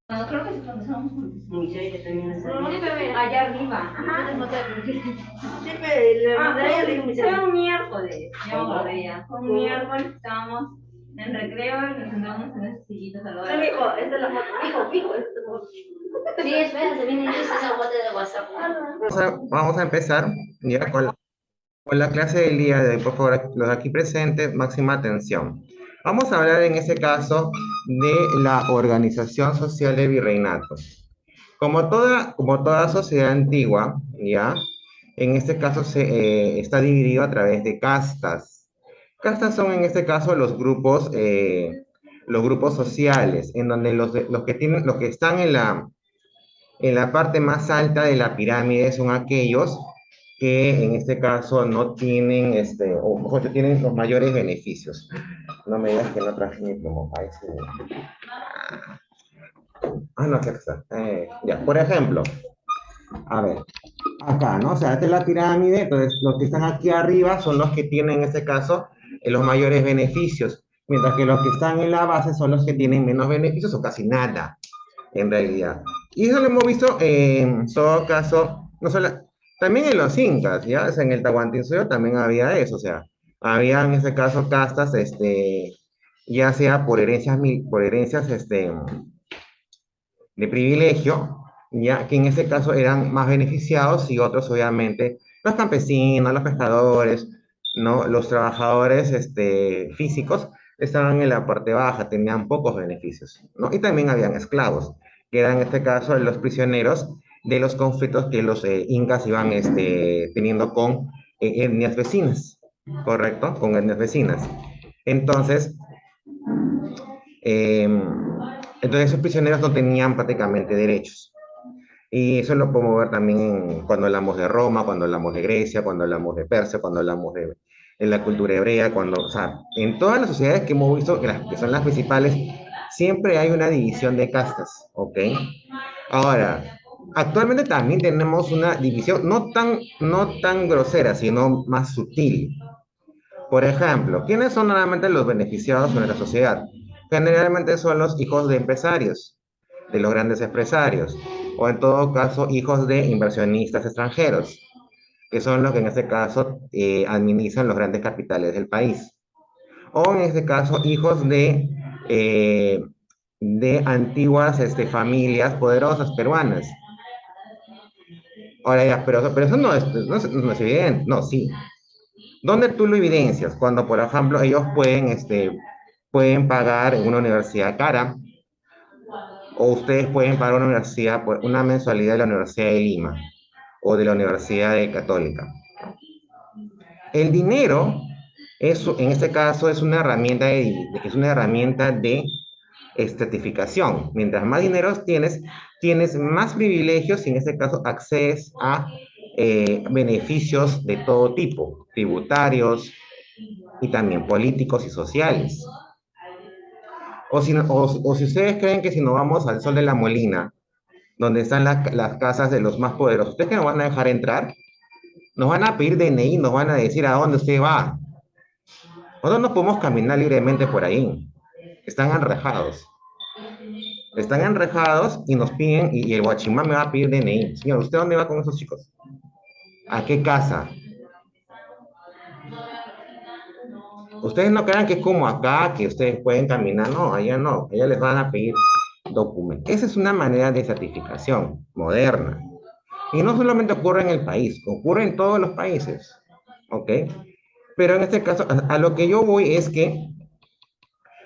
No, creo que sí comenzamos juntos. Michelle, que también está allá arriba. Ajá. Sí, pero ya le digo Michelle. Fue un miércoles, ya me acordé ya. Fue un miércoles, estábamos en recreo y nos sentamos en esas sillitas al lado. No, mijo, esta es la foto. Mijo, esta es la foto. Sí, espera, se viene esa foto de WhatsApp. Vamos a empezar ya con la clase del día de hoy. Por favor, los aquí presentes, máxima atención. Vamos a hablar en este caso de la organización social del virreinato. Como toda sociedad antigua, ¿ya? En este caso está dividido a través de castas. Castas son en este caso los grupos sociales, en donde los que están en la parte más alta de la pirámide son aquellos que en este caso no tienen, o mejor dicho, tienen los mayores beneficios. No me digas que no traje mi plomo. Ahí sí. No, aquí está. Ya, por ejemplo, a ver, acá, ¿no? O sea, esta es la pirámide, entonces los que están aquí arriba son los que tienen, en este caso, los mayores beneficios, mientras que los que están en la base son los que tienen menos beneficios o casi nada, en realidad. Y eso lo hemos visto en todo caso, no solo, también en los incas, ¿ya? O sea, en el Tahuantinsuyo también había eso, o sea, había en este caso castas, ya sea por herencias, de privilegio, ya que en ese caso eran más beneficiados y otros obviamente, los campesinos, los pescadores, ¿no? Los trabajadores físicos estaban en la parte baja, tenían pocos beneficios, ¿no? Y también habían esclavos, que eran en este caso los prisioneros de los conflictos que los incas iban teniendo con etnias vecinas, ¿correcto? Con etnias vecinas. Entonces, eh, entonces esos prisioneros no tenían prácticamente derechos. Y eso lo podemos ver también cuando hablamos de Roma, cuando hablamos de Grecia, cuando hablamos de Persia, cuando hablamos de la cultura hebrea, o sea, en todas las sociedades que hemos visto, que son las principales, siempre hay una división de castas, ¿ok? Ahora, actualmente también tenemos una división no tan grosera, sino más sutil. Por ejemplo, ¿quiénes son normalmente los beneficiados en nuestra sociedad? Generalmente son los hijos de empresarios, de los grandes empresarios, o en todo caso hijos de inversionistas extranjeros, que son los que en este caso administran los grandes capitales del país. O en este caso hijos eh, de antiguas familias poderosas peruanas. Ahora ya, pero eso no es evidente, no, sí. ¿Dónde tú lo evidencias? Cuando, por ejemplo, ellos pueden pagar en una universidad cara, o ustedes pueden pagar una universidad, una mensualidad de la Universidad de Lima o de la Universidad de Católica. El dinero, en este caso, es una herramienta de estratificación. Mientras más dinero tienes más privilegios y en este caso accedes a beneficios de todo tipo, tributarios y también políticos y sociales. O si ustedes creen que si nos vamos al Sol de la Molina, donde están las casas de los más poderosos, ¿ustedes que nos van a dejar entrar? Nos van a pedir DNI, nos van a decir a dónde usted va. Nosotros no podemos caminar libremente por ahí. Están enrejados. Están enrejados y nos piden, y el guachimán me va a pedir DNI. Señor, ¿usted dónde va con esos chicos? ¿A qué casa? Ustedes no crean que es como acá, que ustedes pueden caminar. No, allá no. Allá les van a pedir documentos. Esa es una manera de certificación moderna. Y no solamente ocurre en el país, ocurre en todos los países. ¿Ok? Pero en este caso, a lo que yo voy es que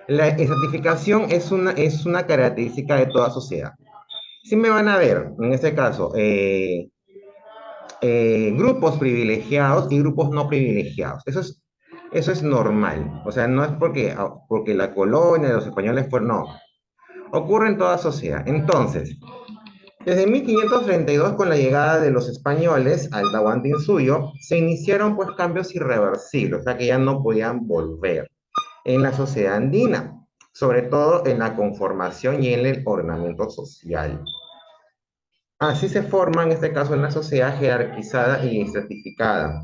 la certificación es una característica de toda sociedad. Si me van a ver, en este caso, grupos privilegiados y grupos no privilegiados. Eso es normal. O sea, no es porque la colonia de los españoles fue, no. Ocurre en toda sociedad. Entonces, desde 1532, con la llegada de los españoles al Tahuantinsuyo, se iniciaron pues cambios irreversibles, o sea que ya no podían volver en la sociedad andina, sobre todo en la conformación y en el ordenamiento social. Así se forma, en este caso, una sociedad jerarquizada y estratificada,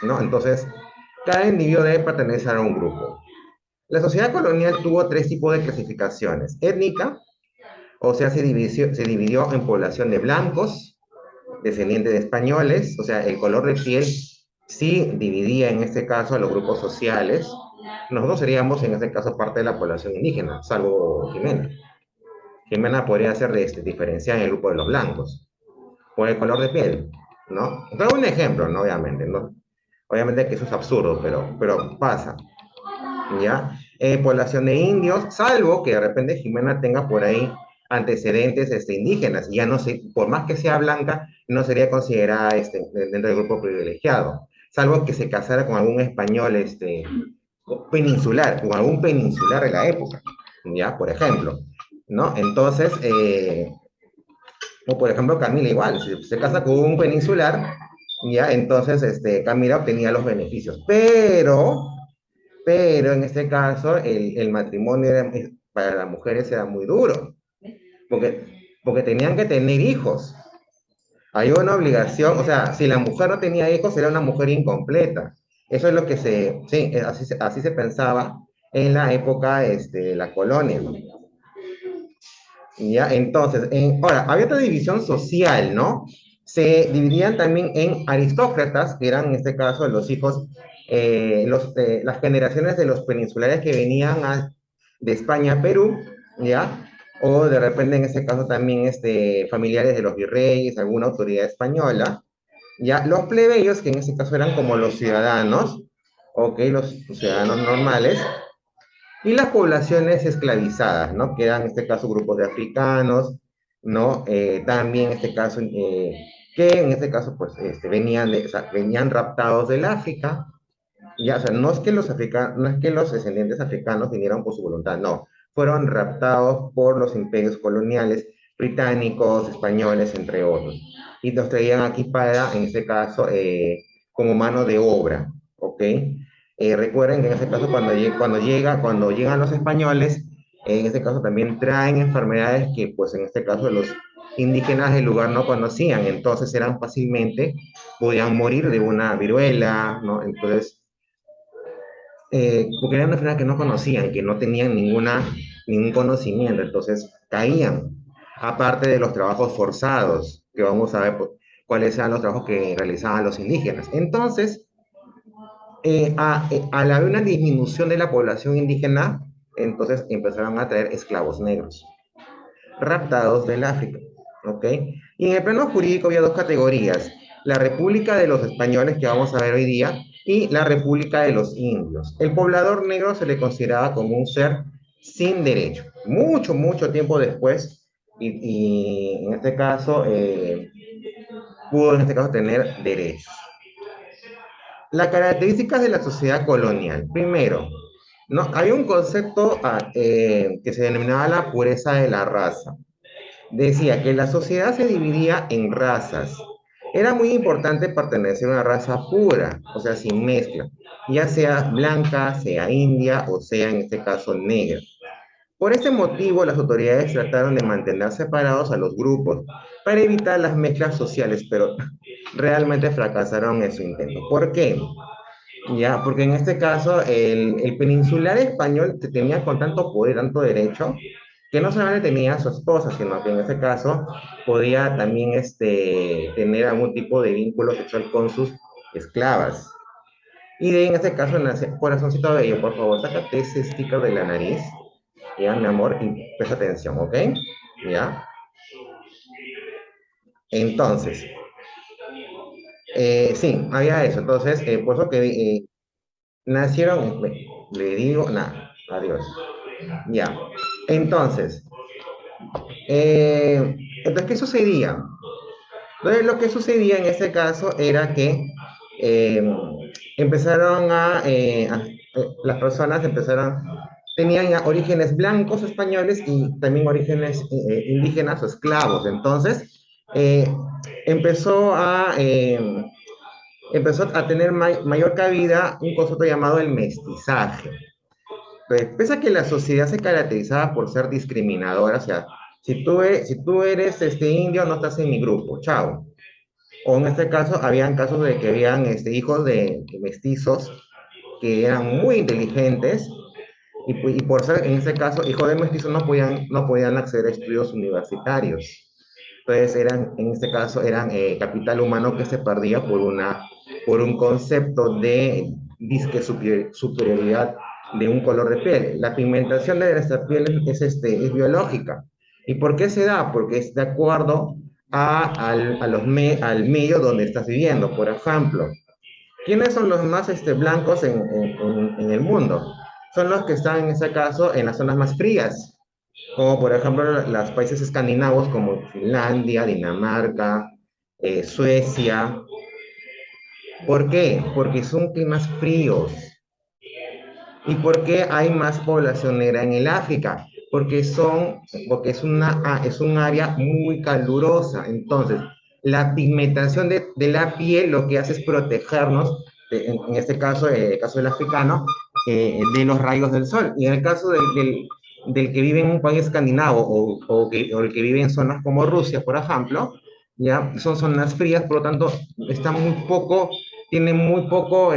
¿no? Entonces, cada individuo debe pertenecer a un grupo. La sociedad colonial tuvo tres tipos de clasificaciones. Étnica, o sea, se dividió en población de blancos, descendientes de españoles, o sea, el color de piel sí dividía en este caso a los grupos sociales. Nosotros seríamos en este caso parte de la población indígena, salvo Jimena. Jimena podría ser diferenciada en el grupo de los blancos, por el color de piel, ¿no? Doy un ejemplo, ¿no? Obviamente, ¿no? Obviamente que eso es absurdo, pero pasa, ¿ya? Población de indios, salvo que de repente Jimena tenga por ahí antecedentes indígenas, ya no sé, por más que sea blanca, no sería considerada dentro del grupo privilegiado, salvo que se casara con algún español peninsular, con algún peninsular de la época, ¿ya? Por ejemplo, ¿no? Entonces, o por ejemplo Camila igual, si se casa con un peninsular, ya, entonces Camila obtenía los beneficios, pero en este caso el matrimonio para las mujeres era muy duro, porque tenían que tener hijos. Hay una obligación, o sea, si la mujer no tenía hijos, era una mujer incompleta. Eso es lo que sí, así se pensaba en la época de la colonia. ¿Ya? Entonces, ahora, había otra división social, ¿no? Se dividían también en aristócratas, que eran en este caso los hijos, las generaciones de los peninsulares que venían de España a Perú, ¿ya? O de repente en este caso también familiares de los virreyes, alguna autoridad española, ¿ya? Los plebeyos, que en este caso eran como los ciudadanos, ¿ok? Los ciudadanos normales, y las poblaciones esclavizadas, ¿no? Que eran en este caso grupos de africanos, ¿no? También en este caso, que en este caso pues o sea, venían raptados del África, ya, o sea, no es que los descendientes africanos vinieron por su voluntad, no, fueron raptados por los imperios coloniales británicos, españoles, entre otros, y los traían aquí para, en este caso, como mano de obra, ¿ok? Recuerden que en este caso cuando llegan los españoles, en este caso también traen enfermedades que pues en este caso los indígenas del lugar no conocían, entonces eran fácilmente, podían morir de una viruela, ¿no? Entonces, porque era una enfermedad que no conocían, que no tenían ningún conocimiento, entonces caían, aparte de los trabajos forzados, que vamos a ver cuáles eran los trabajos que realizaban los indígenas. Entonces, al haber una disminución de la población indígena, entonces empezaron a traer esclavos negros, raptados del África, ¿ok? Y en el plano jurídico había dos categorías, la República de los Españoles que vamos a ver hoy día y la República de los Indios. El poblador negro se le consideraba como un ser sin derecho. Mucho, mucho tiempo después, y en este caso, pudo en este caso tener derechos. Las características de la sociedad colonial. Primero, ¿no? Hay un concepto que se denominaba la pureza de la raza. Decía que la sociedad se dividía en razas. Era muy importante pertenecer a una raza pura, o sea, sin mezcla, ya sea blanca, sea india o sea en este caso negra. Por este motivo, las autoridades trataron de mantener separados a los grupos para evitar las mezclas sociales, pero realmente fracasaron en su intento. ¿Por qué? Ya, porque en este caso el peninsular español tenía con tanto poder, tanto derecho, que no solamente tenía a su esposa, sino que en este caso podía también tener algún tipo de vínculo sexual con sus esclavas. Y de en este caso, corazoncito bello, por favor, sácate ese sticker de la nariz, ya, mi amor, y presta atención, ¿ok? Ya. Entonces, sí, había eso. Entonces, por eso que nacieron, le digo, nada, adiós. Ya. Entonces, entonces, ¿qué sucedía? Entonces, lo que sucedía en este caso era que eh, empezaron las personas tenían ya orígenes blancos españoles y también orígenes indígenas o esclavos. Entonces, eh, empezó a, eh, empezó a tener mayor cabida un concepto llamado el mestizaje. Pese a que la sociedad se caracterizaba por ser discriminadora, o sea, si tú eres indio, no estás en mi grupo, chao. O en este caso, habían casos de que habían hijos de mestizos que eran muy inteligentes y por ser, en ese caso, hijos de mestizos no podían acceder a estudios universitarios. Entonces, en este caso, eran capital humano que se perdía por un concepto de disque superioridad de un color de piel. La pigmentación de nuestra piel es biológica. ¿Y por qué se da? Porque es de acuerdo al medio donde estás viviendo. Por ejemplo, ¿quiénes son los más blancos en el mundo? Son los que están, en ese caso, en las zonas más frías, como por ejemplo los países escandinavos como Finlandia, Dinamarca, Suecia. ¿Por qué? Porque son climas fríos. ¿Y por qué hay más población negra en el África? Porque es un área muy calurosa. Entonces, la pigmentación de la piel lo que hace es protegernos, en este caso, el caso del africano, de los rayos del sol. Y en el caso del que vive en un país escandinavo o el que vive en zonas como Rusia, por ejemplo, ya son zonas frías, por lo tanto, está muy poco, tiene muy poco,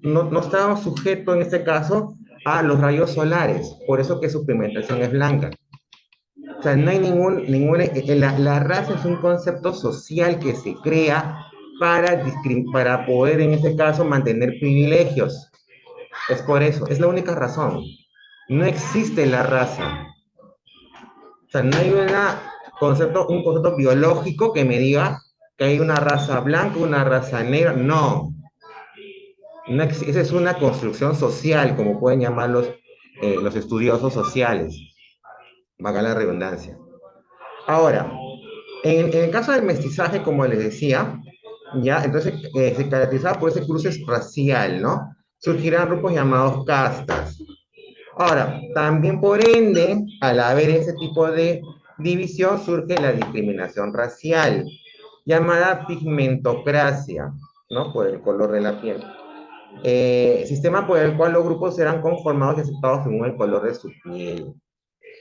no está sujeto en este caso a los rayos solares, por eso que su pigmentación es blanca. O sea, no hay la raza es un concepto social que se crea para poder en este caso mantener privilegios. Es por eso, es la única razón. No existe la raza. O sea, no hay un concepto biológico que me diga que hay una raza blanca, una raza negra. No, esa es una construcción social, como pueden llamar los estudiosos sociales, valga la redundancia. Ahora, en el caso del mestizaje, como les decía, ya, entonces se caracterizaba por ese cruce racial, ¿no? Surgirán grupos llamados castas. Ahora, también por ende, al haber ese tipo de división, surge la discriminación racial, llamada pigmentocracia, ¿no? Por el color de la piel. Sistema por el cual los grupos eran conformados y aceptados según el color de su piel.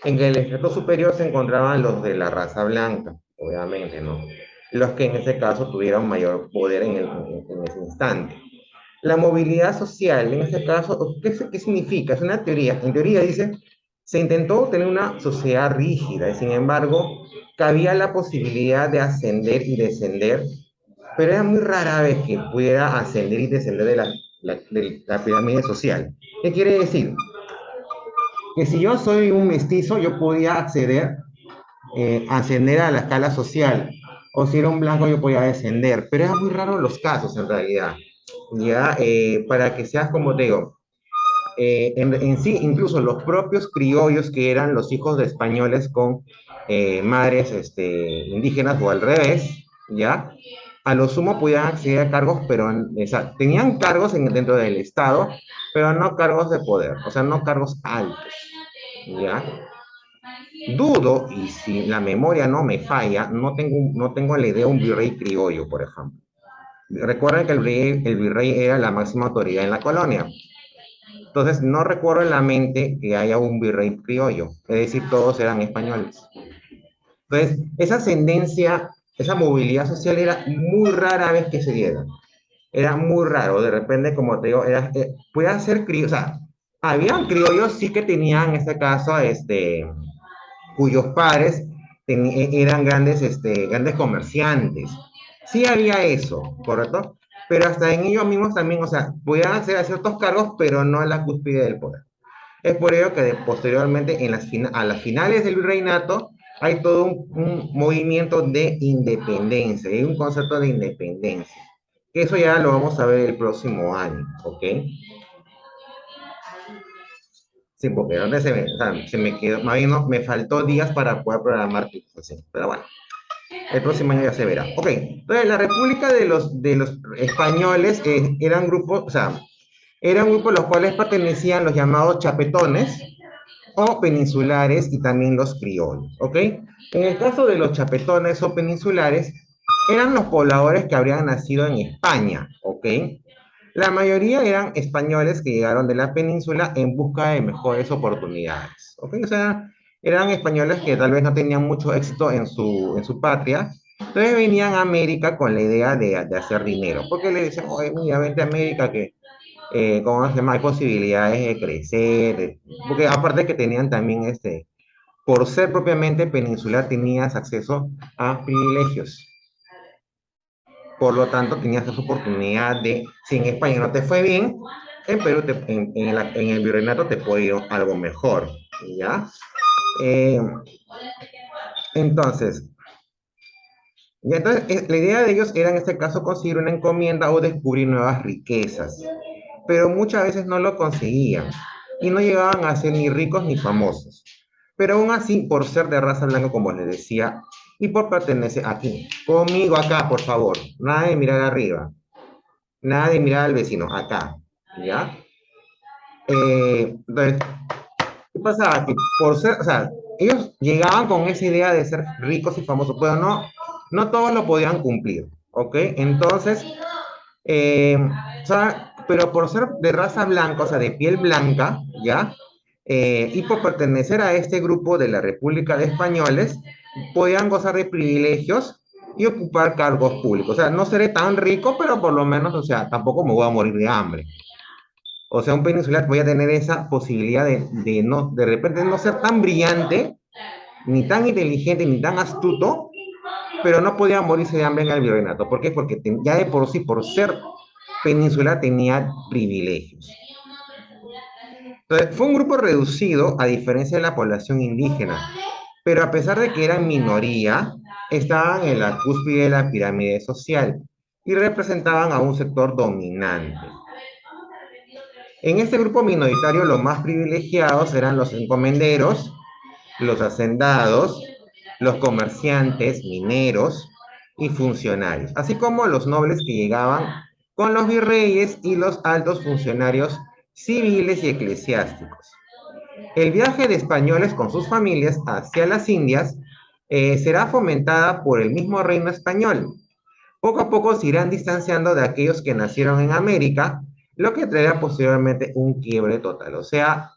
En el estrato superior se encontraban los de la raza blanca, obviamente, ¿no? Los que en ese caso tuvieron mayor poder en ese instante. La movilidad social, en este caso, ¿qué significa? Es una teoría. En teoría dice, se intentó tener una sociedad rígida y sin embargo, cabía la posibilidad de ascender y descender, pero era muy rara vez que pudiera ascender y descender de la pirámide social. ¿Qué quiere decir? Que si yo soy un mestizo, yo podía ascender a la escala social, o si era un blanco, yo podía descender, pero era muy raro los casos en realidad. Ya, para que seas como te digo, en sí, incluso los propios criollos que eran los hijos de españoles con madres indígenas o al revés, ¿ya? A lo sumo podían acceder a cargos, pero o sea, tenían cargos dentro del Estado, pero no cargos de poder, o sea, no cargos altos, ¿ya? Dudo, y si la memoria no me falla, no tengo la idea de un virrey criollo, por ejemplo. Recuerden que el virrey era la máxima autoridad en la colonia. Entonces, no recuerdo en la mente que haya un virrey criollo, es decir, todos eran españoles. Entonces, esa ascendencia, esa movilidad social era muy rara vez que se diera. Era muy raro, de repente, como te digo, podía ser criollo, o sea, habían criollos sí que tenían, en este caso, cuyos padres eran grandes comerciantes. Sí había eso, ¿correcto? Pero hasta en ellos mismos también, o sea, podían acceder a ciertos cargos, pero no a la cúspide del poder. Es por ello que posteriormente, a las finales del virreinato, hay todo un movimiento de independencia, hay un concepto de independencia. Que eso ya lo vamos a ver el próximo año, ¿ok? Sí, porque donde o sea, se me quedó, más bien me faltó días para poder programar tipos así, pero bueno, el próximo año ya se verá. Ok, entonces la República de los Españoles eran grupos, o sea, eran grupos los cuales pertenecían los llamados chapetones o peninsulares y también los criollos, ¿ok? En el caso de los chapetones o peninsulares, eran los pobladores que habrían nacido en España, ¿ok? La mayoría eran españoles que llegaron de la península en busca de mejores oportunidades, ¿ok? O sea, eran españoles que tal vez no tenían mucho éxito en su patria, entonces venían a América con la idea de hacer dinero, porque le decían, oye, mira, vente a América que ¿cómo se llama? Hay posibilidades de crecer, porque aparte que tenían también, por ser propiamente peninsular, tenías acceso a privilegios. Por lo tanto, tenías esa oportunidad de, si en España no te fue bien, en Perú, en el virreinato te puede ir algo mejor, ¿ya? Eh, entonces, la idea de ellos era en este caso conseguir una encomienda o descubrir nuevas riquezas, pero muchas veces no lo conseguían y no llegaban a ser ni ricos ni famosos. Pero aún así, por ser de raza blanca, como les decía, y por pertenecer aquí, conmigo acá, por favor, nada de mirar arriba, nada de mirar al vecino, acá, ¿ya? Entonces, ¿qué pasaba? Que por ser, o sea, ellos llegaban con esa idea de ser ricos y famosos, pero no todos lo podían cumplir, ¿ok? Entonces, o sea, pero por ser de raza blanca, o sea, de piel blanca, ¿ya? Y por pertenecer a este grupo de la República de Españoles, podían gozar de privilegios y ocupar cargos públicos. O sea, no seré tan rico, pero por lo menos, o sea, tampoco me voy a morir de hambre. O sea, un peninsular voy a tener esa posibilidad de repente no ser tan brillante, ni tan inteligente, ni tan astuto, pero no podía morirse de hambre en el virreinato. ¿Por qué? Porque ya de por sí, por ser peninsular, tenía privilegios. Entonces, fue un grupo reducido a diferencia de la población indígena, pero a pesar de que eran minoría, estaban en la cúspide de la pirámide social y representaban a un sector dominante. En este grupo minoritario, los más privilegiados eran los encomenderos, los hacendados, los comerciantes, mineros y funcionarios, así como los nobles que llegaban con los virreyes y los altos funcionarios civiles y eclesiásticos. El viaje de españoles con sus familias hacia las Indias será fomentada por el mismo reino español. Poco a poco se irán distanciando de aquellos que nacieron en América, lo que traerá posteriormente un quiebre total. O sea,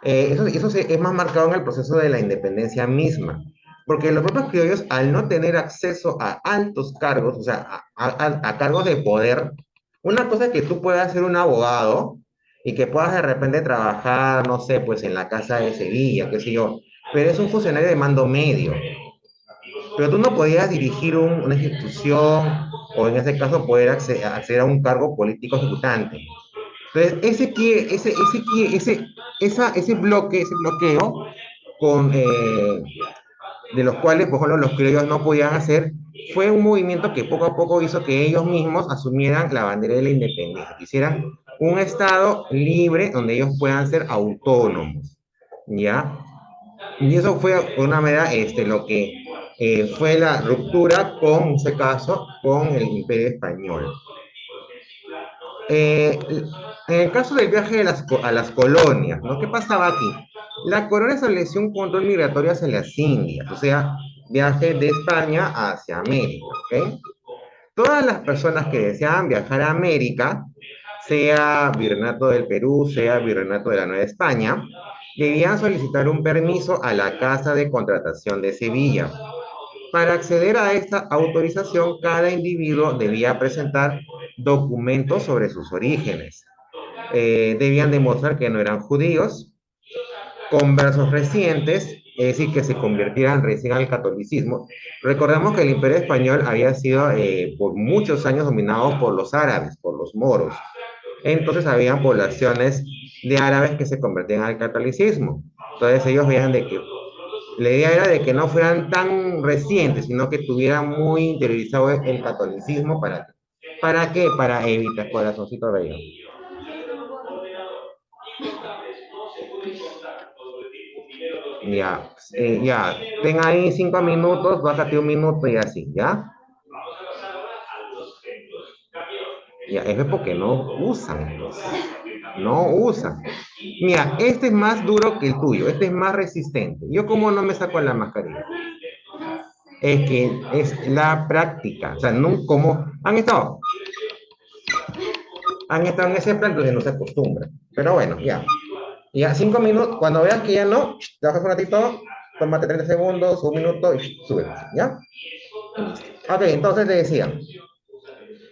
es más marcado en el proceso de la independencia misma, porque los propios criollos, al no tener acceso a altos cargos, o sea, a cargos de poder, una cosa es que tú puedas ser un abogado y que puedas de repente trabajar, no sé, pues en la casa de Sevilla, qué sé yo, pero es un funcionario de mando medio. Pero tú no podías dirigir una institución o en ese caso poder acceder a un cargo político ejecutante. Entonces, ese bloqueo con, de los cuales, por ejemplo, los criollos no podían hacer, fue un movimiento que poco a poco hizo que ellos mismos asumieran la bandera de la independencia, que hicieran un Estado libre donde ellos puedan ser autónomos, ¿ya? Y eso fue una manera, lo que fue la ruptura con, en ese caso, con el Imperio Español. Eh, en el caso del viaje a las colonias, ¿no? ¿Qué pasaba aquí? La corona estableció un control migratorio hacia las Indias, o sea, viaje de España hacia América, ¿ok? Todas las personas que deseaban viajar a América, sea Virreinato del Perú, sea Virreinato de la Nueva España, debían solicitar un permiso a la Casa de Contratación de Sevilla. Para acceder a esta autorización, cada individuo debía presentar documentos sobre sus orígenes. Debían demostrar que no eran judíos, conversos recientes, es decir, que se convirtieran recién al catolicismo. Recordemos que el Imperio Español había sido por muchos años dominado por los árabes, por los moros. Entonces habían poblaciones de árabes que se convertían al catolicismo. Entonces ellos veían de que la idea era de que no fueran tan recientes, sino que tuvieran muy interiorizado el catolicismo. ¿Para qué? Para evitar, corazoncito bello. Ya, ya, ten ahí 5 minutos, bájate un minuto y así, ¿ya? Ya, eso es porque no usan, pues. No usan. Mira, este es más duro que el tuyo, este es más resistente. Yo como no me saco la mascarilla. Es que es la práctica, o sea, no como han estado en ese plan, entonces no se acostumbran. Pero bueno, ya. Ya 5 minutos, cuando veas que ya no, te bajas un ratito, tómate 30 segundos, un minuto y sube, ¿ya? Ok, entonces te decía,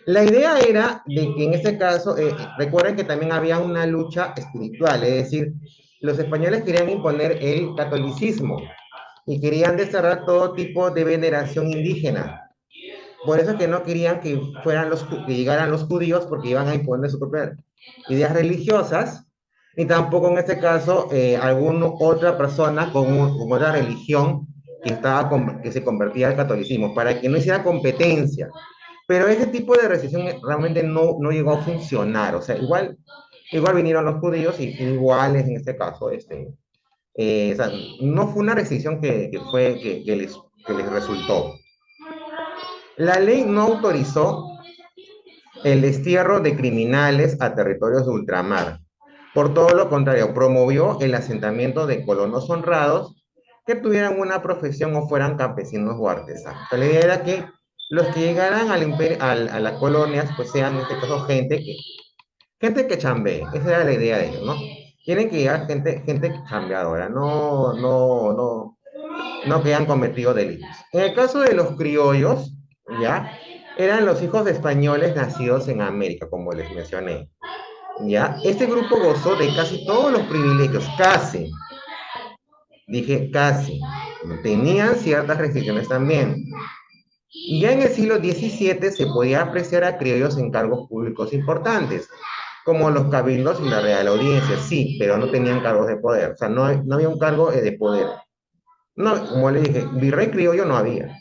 La idea era de que en este caso, recuerden que también había una lucha espiritual, es decir, los españoles querían imponer el catolicismo y querían desterrar todo tipo de veneración indígena. Por eso que no querían que que llegaran los judíos porque iban a imponer sus propias ideas religiosas, ni tampoco en este caso alguna otra persona con otra religión que se convertía al catolicismo, para que no hiciera competencia. Pero ese tipo de restricción realmente no llegó a funcionar. O sea, igual vinieron los judíos y iguales en este caso, o sea, no fue una restricción que les resultó. La ley no autorizó el destierro de criminales a territorios de ultramar. Por todo lo contrario, promovió el asentamiento de colonos honrados que tuvieran una profesión o fueran campesinos o artesanos. La idea era que los que llegaran a las colonias, pues sean en este caso gente que chambee. Esa era la idea de ellos, ¿no? Tienen que llegar gente chambeadora, no que hayan cometido delitos. En el caso de los criollos, ¿ya? Eran los hijos de españoles nacidos en América, como les mencioné. ¿Ya? Este grupo gozó de casi todos los privilegios, casi, dije casi, tenían ciertas restricciones también. Y ya en el siglo XVII se podía apreciar a criollos en cargos públicos importantes, como los cabildos y la Real Audiencia, sí, pero no tenían cargos de poder, o sea, no había un cargo de poder. No, como le dije, virrey criollo no había.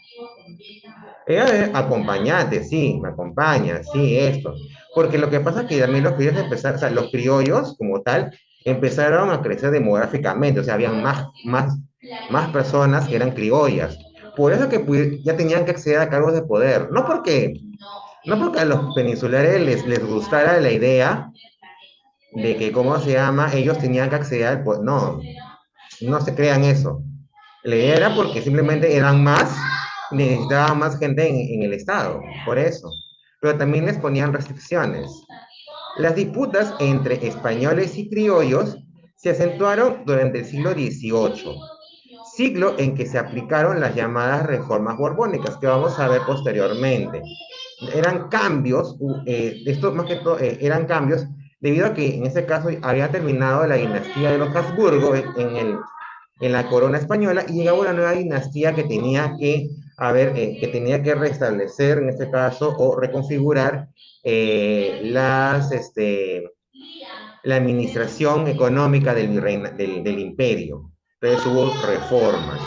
Ella es acompañante, sí, me acompaña, sí, esto. Porque lo que pasa es que también los criollos empezaron, o sea, los criollos como tal, empezaron a crecer demográficamente, o sea, habían más personas que eran criollas. Por eso que ya tenían que acceder a cargos de poder. No porque a los peninsulares les gustara la idea de que, ¿cómo se llama? Ellos tenían que acceder al poder. No, no se crean eso. La idea era porque simplemente eran más, necesitaban más gente en el Estado, por eso. Pero también les ponían restricciones. Las disputas entre españoles y criollos se acentuaron durante el siglo XVIII, siglo en que se aplicaron las llamadas reformas borbónicas, que vamos a ver posteriormente. Eran cambios, esto más que todo, eran cambios debido a que en ese caso había terminado la dinastía de los Habsburgo en la corona española y llegaba una nueva dinastía que tenía que restablecer en este caso o reconfigurar la administración económica del imperio. Entonces hubo reformas.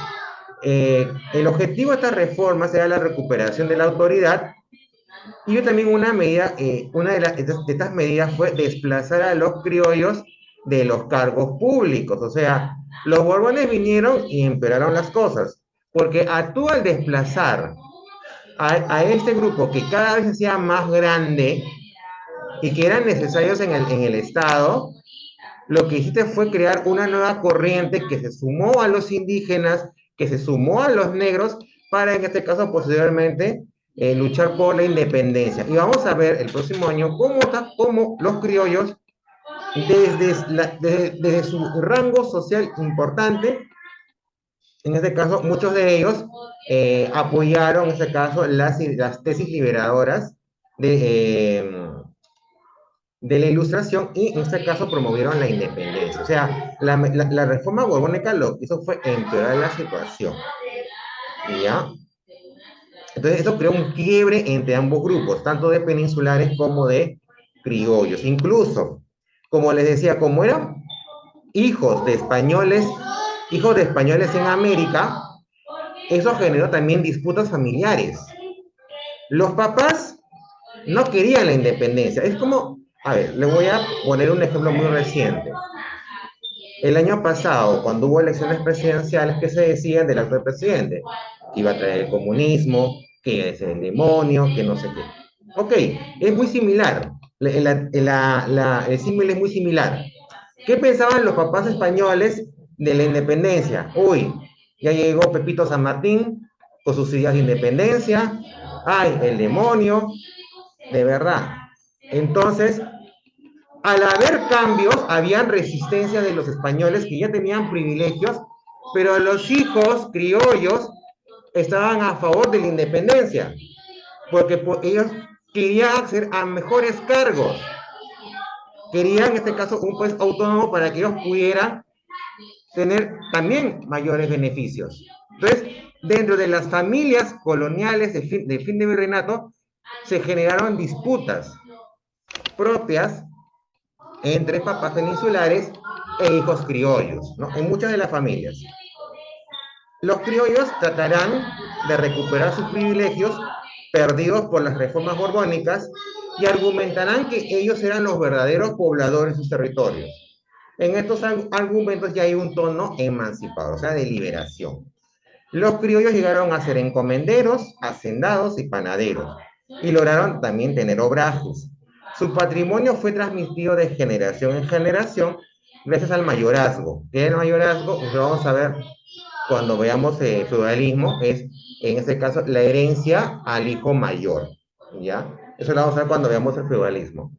El objetivo de estas reformas era la recuperación de la autoridad y también una de estas medidas fue desplazar a los criollos de los cargos públicos. O sea, los borbones vinieron y empeoraron las cosas, porque tú al desplazar a este grupo que cada vez se hacía más grande y que eran necesarios en el Estado, lo que hiciste fue crear una nueva corriente que se sumó a los indígenas, que se sumó a los negros, para en este caso posteriormente luchar por la independencia. Y vamos a ver el próximo año cómo los criollos, desde su rango social importante, en este caso muchos de ellos apoyaron en este caso las tesis liberadoras de la Ilustración y en este caso promovieron la independencia. O sea, la reforma borbónica lo que hizo fue empeorar la situación. ¿Ya? Entonces eso creó un quiebre entre ambos grupos, tanto de peninsulares como de criollos. Incluso, como les decía, como eran hijos de españoles en América, eso generó también disputas familiares. Los papás no querían la independencia. Es como, a ver, les voy a poner un ejemplo muy reciente. El año pasado, cuando hubo elecciones presidenciales, que se decían del actual presidente, que iba a traer el comunismo, que iba a ser el demonio, que no sé qué. Ok, es muy similar. El símil es muy similar. ¿Qué pensaban los papás españoles de la independencia? Uy, ya llegó Pepito San Martín con sus ideas de independencia. Ay, el demonio, de verdad. Entonces, al haber cambios, habían resistencia de los españoles que ya tenían privilegios, pero los hijos criollos estaban a favor de la independencia, porque ellos querían acceder a mejores cargos. Querían, en este caso, un país autónomo para que ellos pudieran tener también mayores beneficios. Entonces, dentro de las familias coloniales del fin de virreinato, se generaron disputas propias entre papás peninsulares e hijos criollos, ¿no? En muchas de las familias. Los criollos tratarán de recuperar sus privilegios perdidos por las reformas borbónicas y argumentarán que ellos eran los verdaderos pobladores de sus territorios. En estos argumentos ya hay un tono emancipador, o sea, de liberación. Los criollos llegaron a ser encomenderos, hacendados y panaderos, y lograron también tener obrajes. Su patrimonio fue transmitido de generación en generación gracias al mayorazgo. ¿Qué es el mayorazgo? Pues lo vamos a ver cuando veamos el feudalismo, es en este caso la herencia al hijo mayor, ¿ya? Eso lo vamos a ver cuando veamos el feudalismo.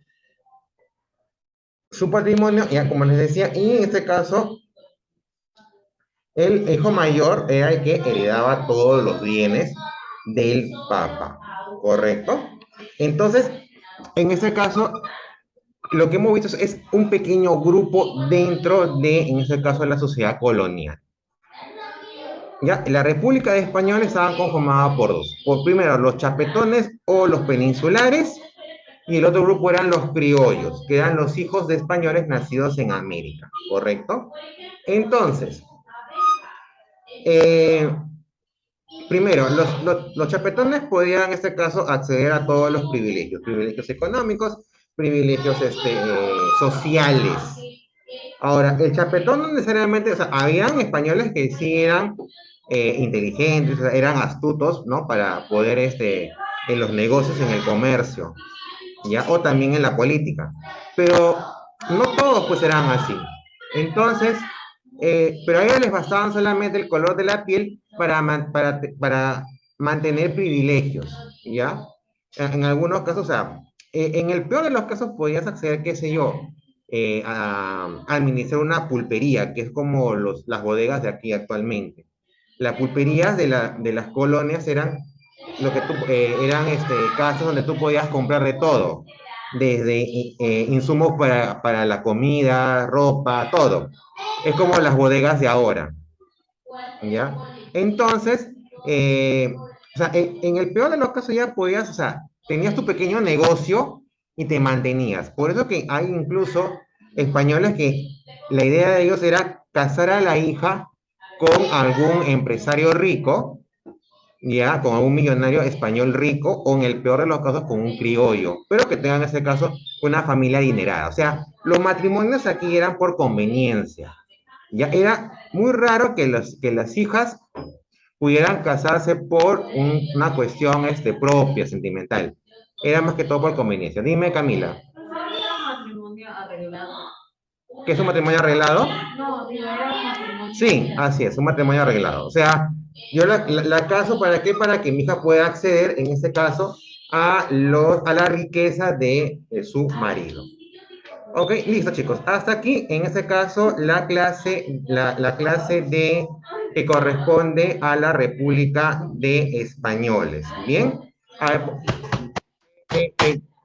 Su patrimonio, ya como les decía, y en este caso, el hijo mayor era el que heredaba todos los bienes del papa, ¿correcto? Entonces, en este caso, lo que hemos visto es un pequeño grupo dentro de, en este caso, la sociedad colonial. ¿Ya? La República de Españoles estaba conformada por dos. Por primero, los chapetones o los peninsulares, y el otro grupo eran los criollos, que eran los hijos de españoles nacidos en América, ¿correcto? Entonces, eh, primero, los chapetones podían en este caso acceder a todos los privilegios, privilegios económicos, privilegios sociales. Ahora, el chapetón no necesariamente, o sea, habían españoles que sí eran inteligentes, o sea, eran astutos, ¿no? Para poder, en los negocios, en el comercio, ¿ya? O también en la política. Pero no todos, pues, eran así. Entonces, pero a ellos les bastaban solamente el color de la piel para mantener privilegios, ¿ya? En algunos casos, o sea, en el peor de los casos podías acceder, qué sé yo, a administrar una pulpería, que es como las bodegas de aquí actualmente. Las pulperías de las colonias eran lo que eran casas donde tú podías comprar de todo, desde insumos para la comida, ropa, todo. Es como las bodegas de ahora, ¿ya? Entonces, o sea, en el peor de los casos ya podías, o sea, tenías tu pequeño negocio y te mantenías. Por eso que hay incluso españoles que la idea de ellos era casar a la hija con algún empresario rico, ya, con algún millonario español rico, o en el peor de los casos con un criollo, pero que tengan en este caso una familia adinerada. O sea, los matrimonios aquí eran por conveniencia. Ya era muy raro que las hijas pudieran casarse por una cuestión propia, sentimental. Era más que todo por conveniencia. Dime, Camila. No había matrimonio arreglado. ¿Qué es un matrimonio arreglado? No, digo, era un matrimonio. Sí, así es, un matrimonio arreglado. O sea, yo la caso para qué, para que mi hija pueda acceder, en este caso, a la riqueza de su marido. Ok, listo, chicos. Hasta aquí, en este caso, la clase que corresponde a la República de Españoles. ¿Bien? A ver,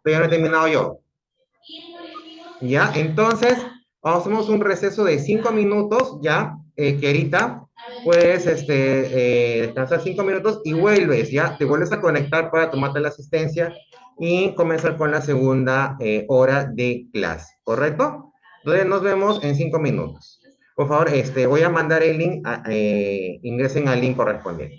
todavía no he terminado yo. ¿Ya? Entonces, hacemos un receso de 5 minutos, ¿ya? Querita, puedes descansar 5 minutos y vuelves, ¿ya? Te vuelves a conectar para tomarte la asistencia y comenzar con la segunda hora de clase, ¿correcto? Entonces, nos vemos en 5 minutos. Por favor, voy a mandar el link, ingresen al link correspondiente.